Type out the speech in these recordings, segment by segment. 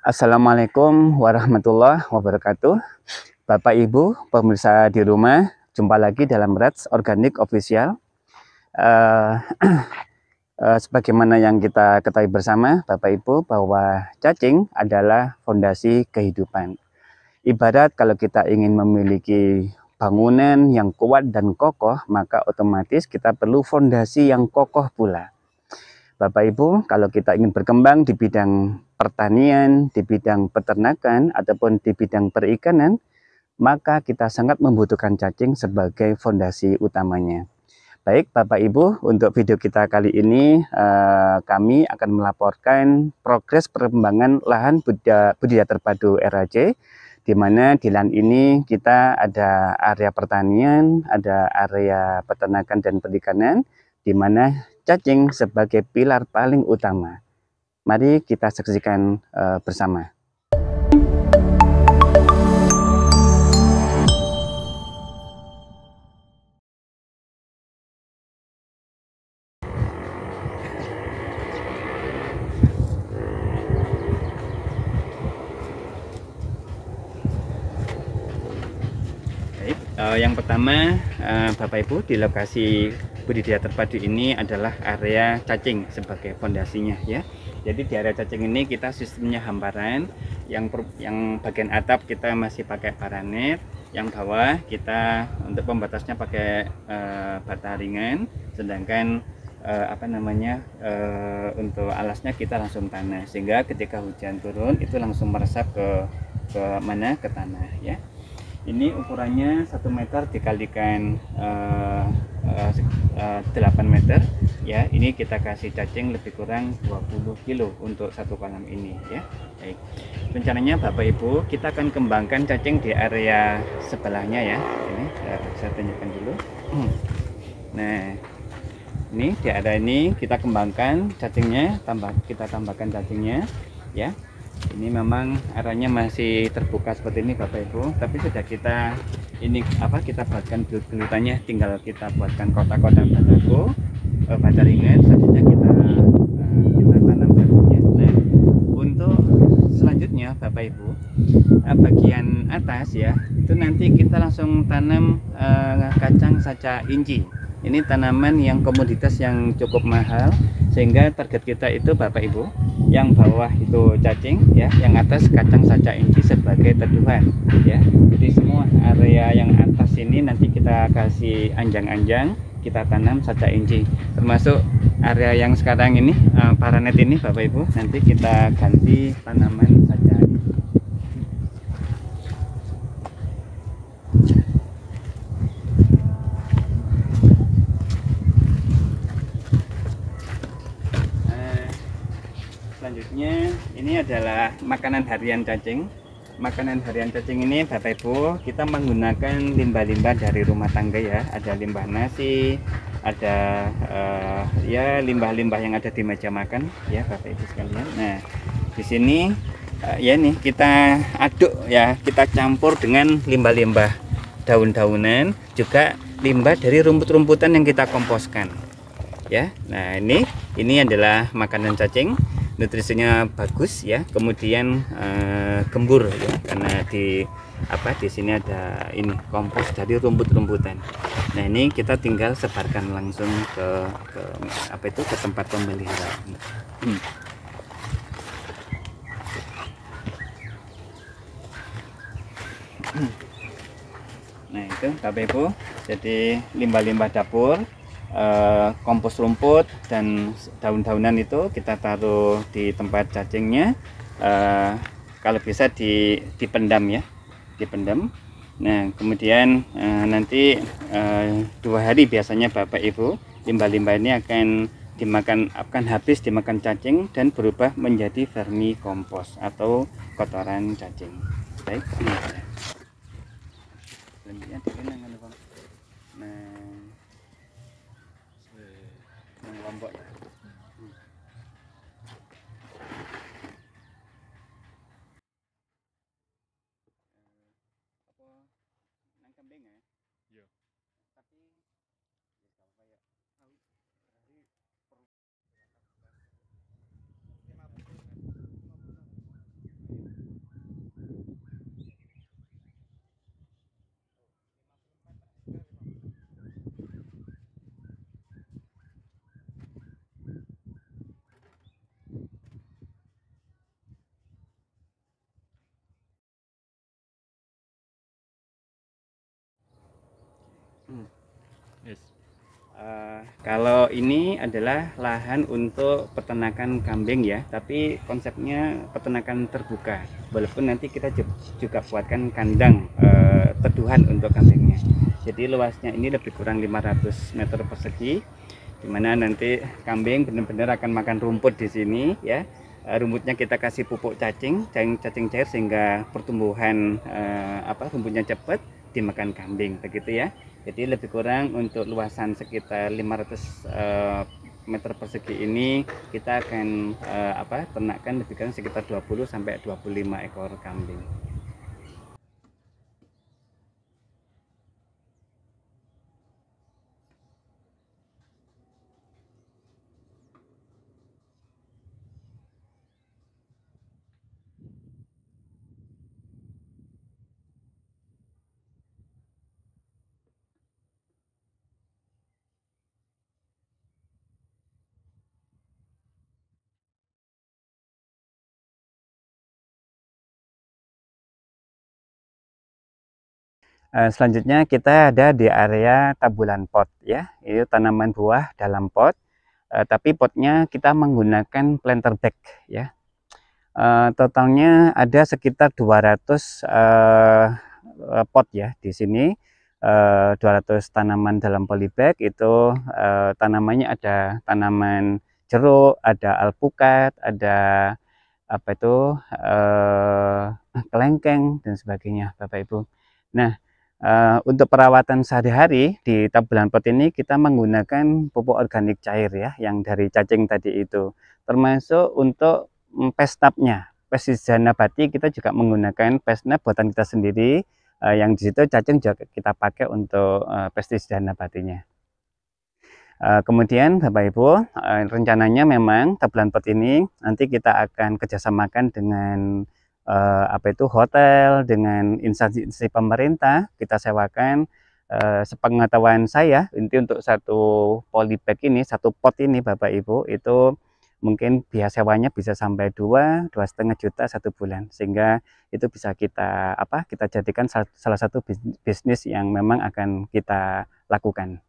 Assalamualaikum warahmatullahi wabarakatuh. Bapak Ibu pemirsa di rumah, jumpa lagi dalam Rats Organik Official. Eh, Sebagaimana yang kita ketahui bersama Bapak Ibu bahwa cacing adalah fondasi kehidupan. Ibarat kalau kita ingin memiliki bangunan yang kuat dan kokoh, maka otomatis kita perlu fondasi yang kokoh pula. Bapak Ibu, kalau kita ingin berkembang di bidang pertanian, di bidang peternakan, ataupun di bidang perikanan, maka kita sangat membutuhkan cacing sebagai fondasi utamanya. Baik Bapak Ibu, untuk video kita kali ini kami akan melaporkan progres perkembangan lahan budidaya terpadu RAJ, di mana di lahan ini kita ada area pertanian, ada area peternakan dan perikanan, di mana cacing sebagai pilar paling utama. Mari kita saksikan bersama. Baik, yang pertama Bapak Ibu, di lokasi budidaya terpadu ini adalah area cacing sebagai fondasinya ya. Jadi di area cacing ini kita sistemnya hamparan, yang bagian atap kita masih pakai paranet, yang bawah kita untuk pembatasnya pakai bata ringan, sedangkan untuk alasnya kita langsung tanah, sehingga ketika hujan turun itu langsung meresap ke tanah ya. Ini ukurannya 1 meter dikalikan 8 meter ya. Ini kita kasih cacing lebih kurang 20 kilo untuk satu kolam ini ya. Baik, rencananya Bapak Ibu kita akan kembangkan cacing di area sebelahnya ya. Ini saya tunjukkan dulu. Nah, ini di area ini kita kembangkan cacingnya, kita tambahkan cacingnya ya. Ini memang areanya masih terbuka seperti ini Bapak Ibu, tapi sudah kita kita buatkan gelutannya, tinggal kita buatkan kotak-kotak baja ringan, selanjutnya kita tanam cacingnya. Nah, untuk selanjutnya Bapak Ibu, bagian atas ya, itu nanti kita langsung tanam kacang saca inci. Ini tanaman yang komoditas yang cukup mahal, sehingga target kita itu Bapak Ibu, yang bawah itu cacing ya, yang atas kacang saca inci sebagai teduhan ya. Jadi semua area yang atas ini nanti kita kasih anjang-anjang, kita tanam saca inci, termasuk area yang sekarang ini paranet ini Bapak Ibu, nanti kita ganti tanaman saca inci. Selanjutnya ini adalah makanan harian cacing. Makanan harian cacing ini Bapak Ibu, kita menggunakan limbah-limbah dari rumah tangga ya. Ada limbah nasi, ada ya limbah-limbah yang ada di meja makan ya Bapak Ibu sekalian. Nah, di sini ya nih kita aduk ya, kita campur dengan limbah-limbah daun-daunan, juga limbah dari rumput-rumputan yang kita komposkan ya. Nah, ini adalah makanan cacing, nutrisinya bagus ya, kemudian gembur ya, karena di sini ada ini kompos dari rumput-rumputan. Nah, ini kita tinggal sebarkan langsung ke tempat pemeliharaan. Nah, itu Bapak Ibu, jadi limbah-limbah dapur, kompos rumput dan daun-daunan itu kita taruh di tempat cacingnya, kalau bisa dipendam ya, dipendam. Nah, kemudian nanti 2 hari biasanya Bapak Ibu, limbah-limbah ini akan habis dimakan cacing dan berubah menjadi vermi kompos atau kotoran cacing. Baik, selanjutnya dikenangan Bang. Lombok ya. Nang kambing ya? Iya. Tapi Yes. Kalau ini adalah lahan untuk peternakan kambing ya, tapi konsepnya peternakan terbuka. Walaupun nanti kita juga buatkan kandang teduhan untuk kambingnya. Jadi luasnya ini lebih kurang 500 meter persegi, dimana nanti kambing benar-benar akan makan rumput di sini ya. Rumputnya kita kasih pupuk cacing cair sehingga pertumbuhan rumputnya cepat dimakan kambing begitu ya. Jadi lebih kurang untuk luasan sekitar 500 meter persegi ini kita akan ternakkan lebih kurang sekitar 20 sampai 25 ekor kambing. Selanjutnya kita ada di area tabulan pot ya, itu tanaman buah dalam pot, tapi potnya kita menggunakan planter bag ya. Totalnya ada sekitar 200 pot ya di sini, 200 tanaman dalam polybag itu. Tanamannya ada tanaman jeruk, ada alpukat, ada kelengkeng dan sebagainya Bapak Ibu. Nah, untuk perawatan sehari-hari di tabulan pot ini kita menggunakan pupuk organik cair ya, yang dari cacing tadi itu. Termasuk untuk pesnapnya, pestisida nabati kita juga menggunakan pesnap buatan kita sendiri, yang di situ cacing juga kita pakai untuk pestisida nabatinya. Kemudian Bapak Ibu, rencananya memang tabulan pot ini nanti kita akan kerjasamakan dengan hotel, dengan instansi pemerintah. Kita sewakan, sepengetahuan saya ini untuk satu polybag ini, satu pot ini Bapak Ibu, itu mungkin biaya sewanya bisa sampai 2,5 juta 1 bulan, sehingga itu bisa kita kita jadikan salah satu bisnis yang memang akan kita lakukan.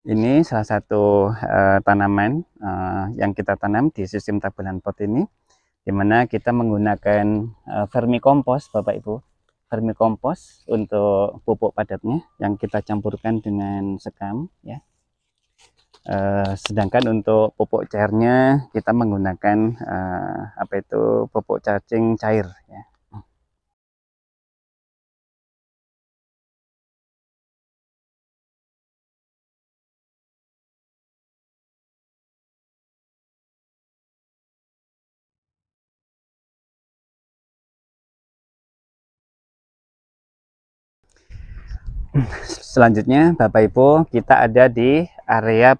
Ini salah satu tanaman yang kita tanam di sistem tabulan pot ini, di mana kita menggunakan vermikompos Bapak Ibu. Vermikompos untuk pupuk padatnya yang kita campurkan dengan sekam ya. Sedangkan untuk pupuk cairnya kita menggunakan pupuk cacing cair ya. Selanjutnya Bapak Ibu, kita ada di area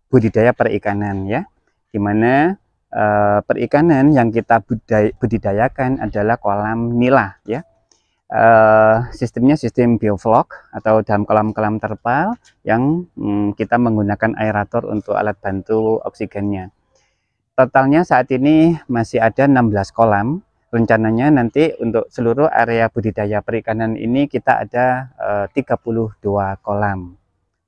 budidaya perikanan ya, dimana perikanan yang kita budidayakan adalah kolam nila ya. Sistemnya sistem bioflok atau dalam kolam-kolam terpal yang kita menggunakan aerator untuk alat bantu oksigennya. Totalnya saat ini masih ada 16 kolam. Rencananya nanti untuk seluruh area budidaya perikanan ini kita ada 32 kolam.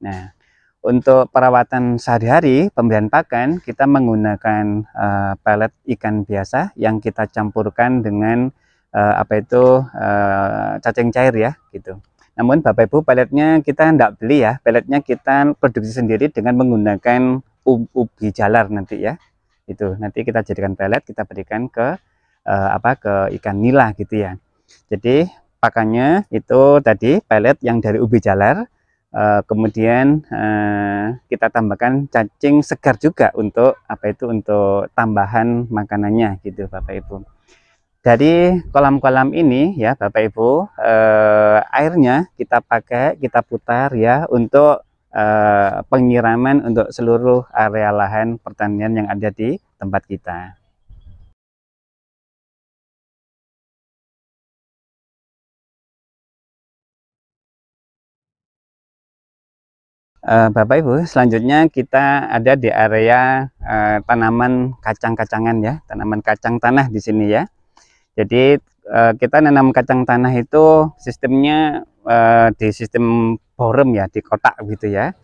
Nah, untuk perawatan sehari-hari, pemberian pakan, kita menggunakan pelet ikan biasa yang kita campurkan dengan cacing cair ya, gitu. Namun Bapak Ibu, peletnya kita tidak beli ya, peletnya kita produksi sendiri dengan menggunakan ubi jalar nanti ya. Itu nanti kita jadikan pelet, kita berikan ke ke ikan nila gitu ya. Jadi pakannya itu tadi pelet yang dari ubi jalar. Kemudian kita tambahkan cacing segar juga untuk untuk tambahan makanannya gitu Bapak Ibu. Dari kolam-kolam ini ya Bapak Ibu, airnya kita pakai, kita putar ya untuk penyiraman untuk seluruh area lahan pertanian yang ada di tempat kita. Bapak Ibu, selanjutnya kita ada di area tanaman kacang-kacangan ya, tanaman kacang tanah di sini ya. Jadi kita nanam kacang tanah itu sistemnya di sistem forum ya, di kotak gitu ya.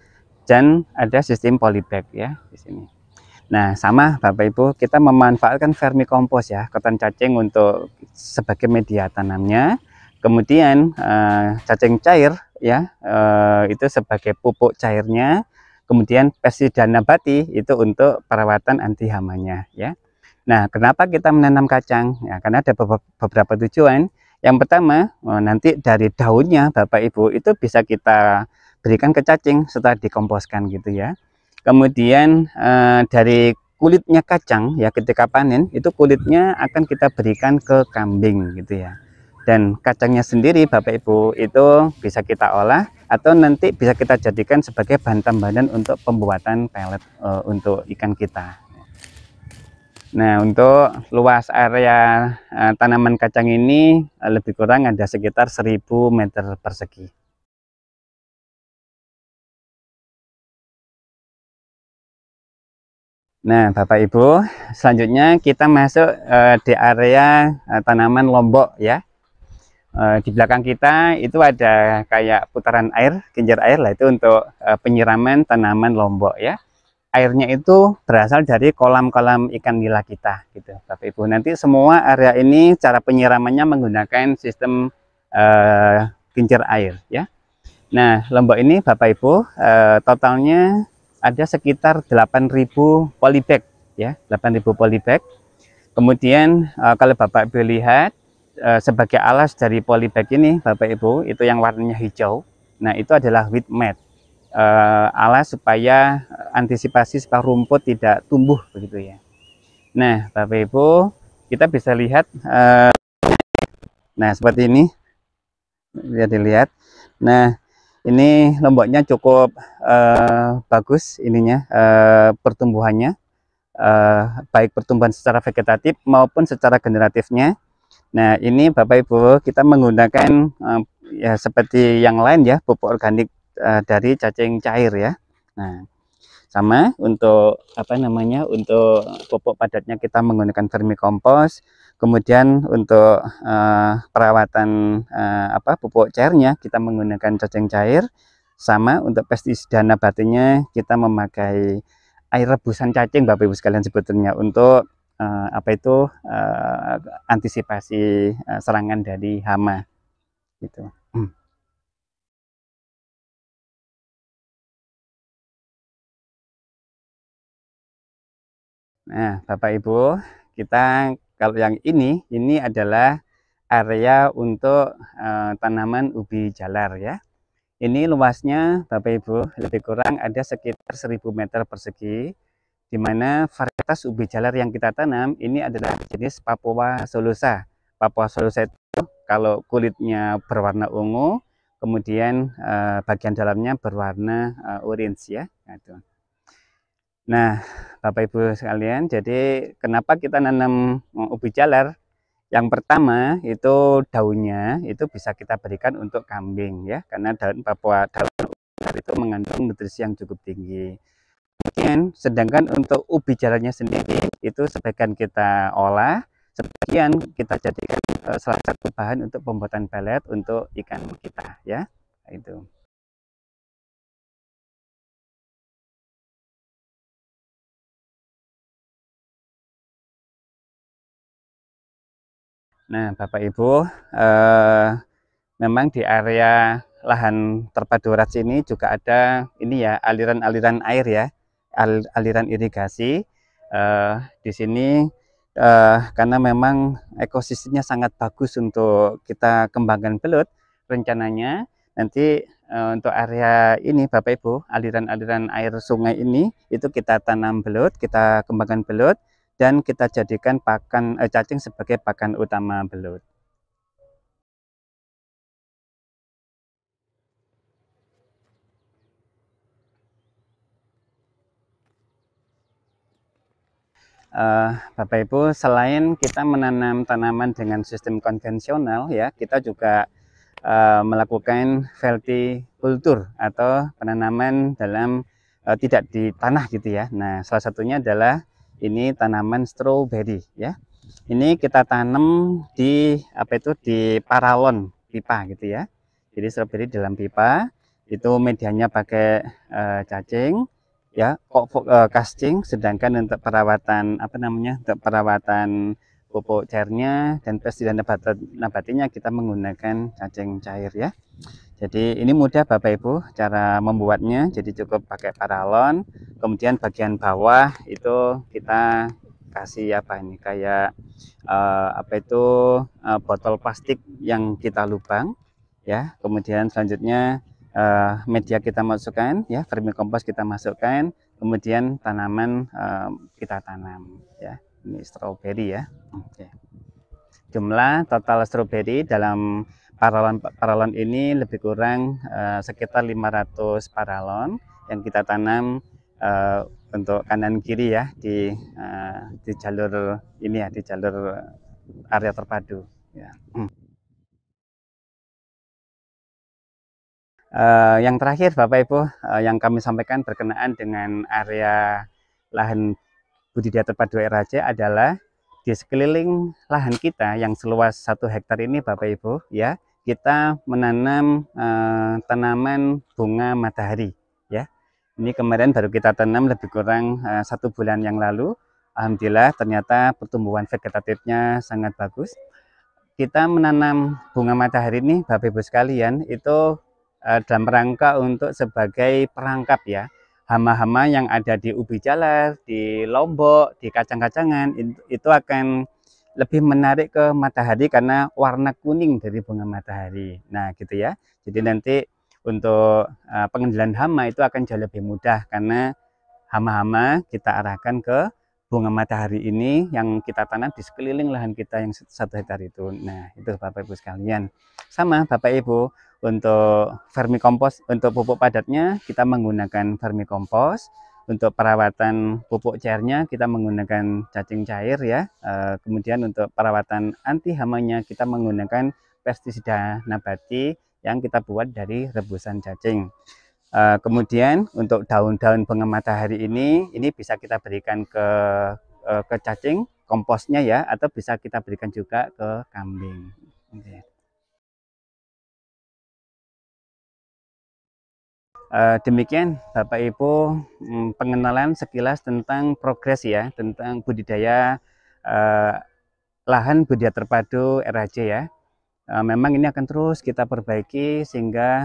Dan ada sistem polybag ya di sini. Nah, sama Bapak Ibu, kita memanfaatkan vermicompost ya, kotoran cacing untuk sebagai media tanamnya. Kemudian cacing cair ya, itu sebagai pupuk cairnya. Kemudian pestisida nabati itu untuk perawatan anti hamanya ya. Nah, kenapa kita menanam kacang? Ya, karena ada beberapa tujuan. Yang pertama, nanti dari daunnya Bapak Ibu itu bisa kita berikan ke cacing setelah dikomposkan gitu ya. Kemudian dari kulitnya kacang ya ketika panen itu kulitnya akan kita berikan ke kambing gitu ya. Dan kacangnya sendiri Bapak Ibu itu bisa kita olah atau nanti bisa kita jadikan sebagai bahan tambahan untuk pembuatan pelet untuk ikan kita. Nah, untuk luas area tanaman kacang ini lebih kurang ada sekitar 1000 meter persegi. Nah, Bapak Ibu, selanjutnya kita masuk di area tanaman lombok ya. Di belakang kita itu ada kayak putaran air, kincir air lah itu untuk penyiraman tanaman lombok ya. Airnya itu berasal dari kolam-kolam ikan nila kita gitu Bapak Ibu. Nanti semua area ini cara penyiramannya menggunakan sistem kincir air ya. Nah, lombok ini Bapak Ibu totalnya ada sekitar 8.000 polybag ya, 8.000 polybag. Kemudian kalau Bapak Ibu lihat sebagai alas dari polybag ini Bapak Ibu itu yang warnanya hijau. Nah, itu adalah weed mat. Alas supaya antisipasi supaya rumput tidak tumbuh begitu ya. Nah, Bapak Ibu, kita bisa lihat nah seperti ini. Bisa dilihat. Nah, ini lomboknya cukup bagus ininya pertumbuhannya, baik pertumbuhan secara vegetatif maupun secara generatifnya. Nah, ini Bapak Ibu kita menggunakan ya seperti yang lain ya, pupuk organik dari cacing cair ya. Nah, sama untuk apa namanya, untuk pupuk padatnya kita menggunakan vermicompost. Kemudian untuk perawatan pupuk cairnya kita menggunakan cacing cair. Sama untuk pestisida nabatinya kita memakai air rebusan cacing Bapak Ibu sekalian sebetulnya untuk antisipasi serangan dari hama gitu. Nah, Bapak Ibu, kita kalau yang ini adalah area untuk tanaman ubi jalar ya. Ini luasnya Bapak Ibu lebih kurang ada sekitar 1000 meter persegi, di mana varietas ubi jalar yang kita tanam ini adalah jenis Papua solosa. Papua solosa itu kalau kulitnya berwarna ungu, kemudian bagian dalamnya berwarna orange ya. Nah, Bapak Ibu sekalian, jadi kenapa kita nanam ubi jalar? Yang pertama itu daunnya itu bisa kita berikan untuk kambing ya, karena daun jalar itu mengandung nutrisi yang cukup tinggi. Kemudian sedangkan untuk ubi jalarnya sendiri itu sebagian kita olah, sebagian kita jadikan salah satu bahan untuk pembuatan pelet untuk ikan kita ya. Itu. Nah, Bapak Ibu, memang di area lahan terpadu rat sini juga ada ini ya aliran-aliran air ya, aliran irigasi. Di sini karena memang ekosistemnya sangat bagus untuk kita kembangkan belut, rencananya nanti untuk area ini Bapak Ibu, aliran-aliran air sungai ini itu kita tanam belut, kita kembangkan belut. dan kita jadikan pakan cacing sebagai pakan utama belut. Bapak Ibu, selain kita menanam tanaman dengan sistem konvensional ya, kita juga melakukan vertikultur atau penanaman dalam tidak di tanah gitu ya. Nah, salah satunya adalah ini tanaman stroberi ya. Ini kita tanam di di paralon pipa gitu ya. Jadi stroberi dalam pipa itu medianya pakai cacing ya, casting, sedangkan untuk perawatan untuk perawatan pupuk cairnya dan pestisida nabatinya kita menggunakan cacing cair ya. Jadi ini mudah Bapak Ibu cara membuatnya. Jadi cukup pakai paralon, kemudian bagian bawah itu kita kasih kayak botol plastik yang kita lubang ya. Kemudian selanjutnya media kita masukkan ya, vermicompost kita masukkan, kemudian tanaman kita tanam ya. Ini stroberi ya. Oke. Jumlah total stroberi dalam paralon ini lebih kurang sekitar 500 paralon yang kita tanam untuk kanan kiri ya, di jalur ini ya, di jalur area terpadu ya. Yang terakhir Bapak Ibu, yang kami sampaikan berkenaan dengan area lahan budidaya terpadu RAC adalah di sekeliling lahan kita yang seluas 1 hektar ini Bapak Ibu ya, kita menanam tanaman bunga matahari ya. Ini kemarin baru kita tanam lebih kurang 1 bulan yang lalu. Alhamdulillah ternyata pertumbuhan vegetatifnya sangat bagus. Kita menanam bunga matahari ini Bapak Ibu sekalian itu dalam rangka untuk sebagai perangkap ya, hama-hama yang ada di ubi jalar, di lombok, di kacang-kacangan itu akan lebih menarik ke matahari karena warna kuning dari bunga matahari. Nah gitu ya, jadi nanti untuk pengendalian hama itu akan jauh lebih mudah karena hama-hama kita arahkan ke bunga matahari ini yang kita tanam di sekeliling lahan kita yang 1 hektar itu. Nah, itu Bapak Ibu sekalian. Sama Bapak Ibu, untuk vermicompost, untuk pupuk padatnya kita menggunakan vermicompost. Untuk perawatan pupuk cairnya kita menggunakan cacing cair ya. Kemudian untuk perawatan anti hamanya kita menggunakan pestisida nabati yang kita buat dari rebusan cacing. Kemudian untuk daun-daun bunga matahari ini bisa kita berikan ke cacing komposnya ya, atau bisa kita berikan juga ke kambing. Demikian Bapak Ibu pengenalan sekilas tentang progres ya, tentang budidaya lahan budidaya terpadu RAC ya. Memang ini akan terus kita perbaiki sehingga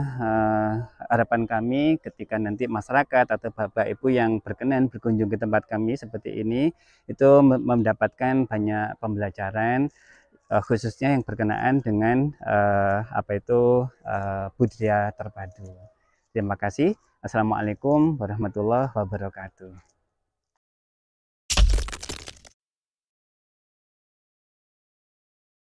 harapan kami ketika nanti masyarakat atau Bapak Ibu yang berkenan berkunjung ke tempat kami seperti ini itu mendapatkan banyak pembelajaran khususnya yang berkenaan dengan budidaya terpadu. Terima kasih. Assalamualaikum warahmatullahi wabarakatuh.